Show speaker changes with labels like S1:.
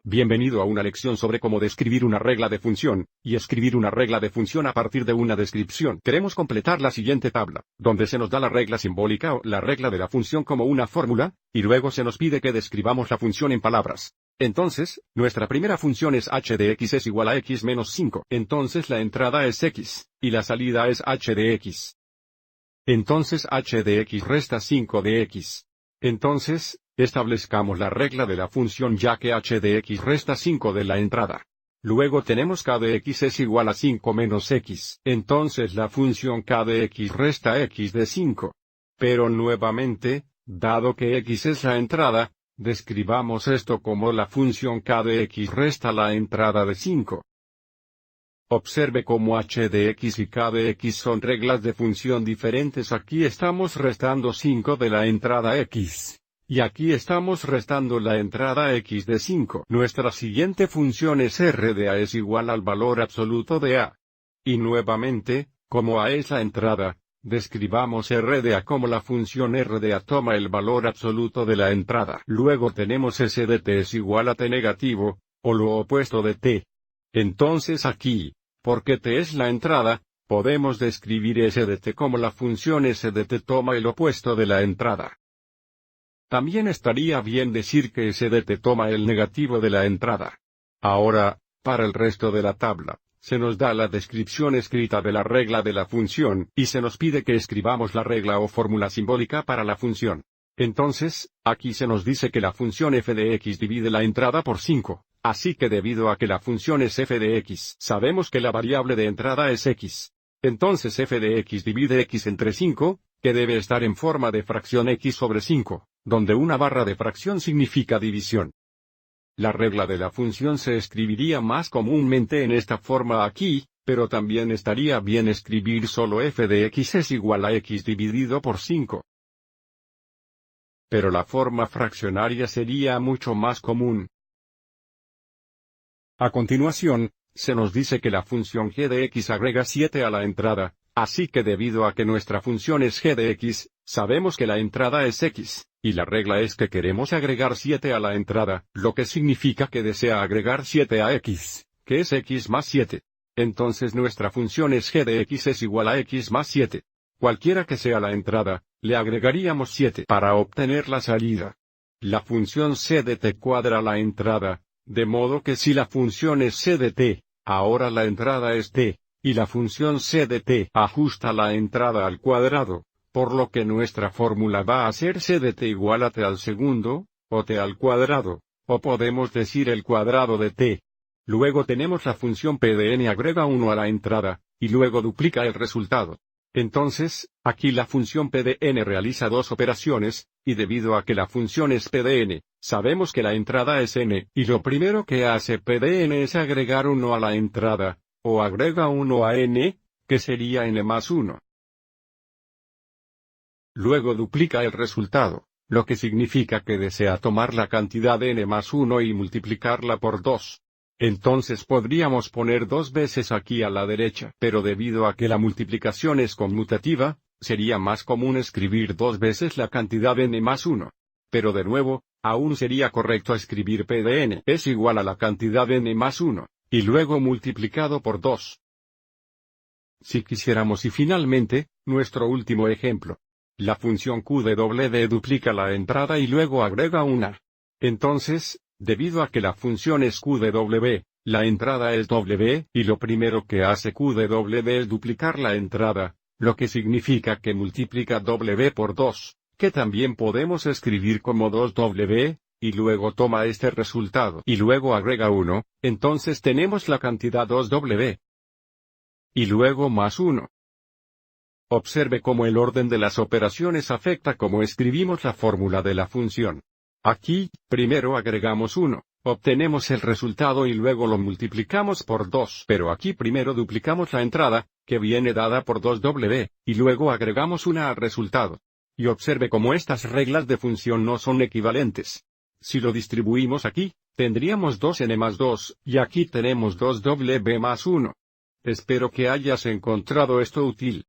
S1: Bienvenido a una lección sobre cómo describir una regla de función, y escribir una regla de función a partir de una descripción. Queremos completar la siguiente tabla, donde se nos da la regla simbólica o la regla de la función como una fórmula, y luego se nos pide que describamos la función en palabras. Entonces, nuestra primera función es h de x es igual a x menos 5. Entonces la entrada es x, y la salida es h de x. Entonces h de x resta 5 de x. Entonces, establezcamos la regla de la función ya que h de x resta 5 de la entrada. Luego tenemos k de x es igual a 5 menos x. Entonces la función k de x resta x de 5. Pero nuevamente, dado que x es la entrada, describamos esto como la función k de x resta la entrada de 5. Observe cómo h de x y k de x son reglas de función diferentes. Aquí estamos restando 5 de la entrada x. Y aquí estamos restando la entrada x de 5. Nuestra siguiente función es r de a es igual al valor absoluto de a. Y nuevamente, como a es la entrada, describamos r de a como la función r de a toma el valor absoluto de la entrada. Luego tenemos s de t es igual a t negativo, o lo opuesto de t. Entonces aquí, porque t es la entrada, podemos describir s de t como la función s de t toma el opuesto de la entrada. También estaría bien decir que s de t toma el negativo de la entrada. Ahora, para el resto de la tabla, se nos da la descripción escrita de la regla de la función, y se nos pide que escribamos la regla o fórmula simbólica para la función. Entonces, aquí se nos dice que la función f de x divide la entrada por 5, así que debido a que la función es f de x, sabemos que la variable de entrada es x. Entonces f de x divide x entre 5, que debe estar en forma de fracción x sobre 5, donde una barra de fracción significa división. La regla de la función se escribiría más comúnmente en esta forma aquí, pero también estaría bien escribir solo f de x es igual a x dividido por 5. Pero la forma fraccionaria sería mucho más común. A continuación, se nos dice que la función g de x agrega 7 a la entrada, así que debido a que nuestra función es g de x, sabemos que la entrada es x, y la regla es que queremos agregar 7 a la entrada, lo que significa que desea agregar 7 a x, que es x más 7. Entonces nuestra función es g de x es igual a x más 7. Cualquiera que sea la entrada, le agregaríamos 7 para obtener la salida. La función c de t cuadra la entrada, de modo que si la función es c de t, ahora la entrada es t, y la función c de t ajusta la entrada al cuadrado, por lo que nuestra fórmula va a ser c de t igual a t al segundo, o t al cuadrado, o podemos decir el cuadrado de t. Luego tenemos la función p de n agrega 1 a la entrada, y luego duplica el resultado. Entonces, aquí la función p de n realiza dos operaciones, y debido a que la función es p de n, sabemos que la entrada es n, y lo primero que hace p de n es agregar 1 a la entrada, o agrega 1 a n, que sería n más 1. Luego duplica el resultado, lo que significa que desea tomar la cantidad n más 1 y multiplicarla por 2. Entonces podríamos poner 2 veces aquí a la derecha, pero debido a que la multiplicación es conmutativa, sería más común escribir 2 veces la cantidad n más 1. Pero de nuevo, aún sería correcto escribir p de n es igual a la cantidad n más 1, y luego multiplicado por 2. Si quisiéramos y finalmente, nuestro último ejemplo. La función q de w duplica la entrada y luego agrega una. Entonces, debido a que la función es q de w, la entrada es w, y lo primero que hace q de w es duplicar la entrada, lo que significa que multiplica w por 2, que también podemos escribir como 2w, y luego toma este resultado y luego agrega 1, entonces tenemos la cantidad 2w. Y luego más 1. Observe cómo el orden de las operaciones afecta cómo escribimos la fórmula de la función. Aquí, primero agregamos 1, obtenemos el resultado y luego lo multiplicamos por 2. Pero aquí primero duplicamos la entrada, que viene dada por 2w, y luego agregamos 1 al resultado. Y observe cómo estas reglas de función no son equivalentes. Si lo distribuimos aquí, tendríamos 2n más 2, y aquí tenemos 2w más 1. Espero que hayas encontrado esto útil.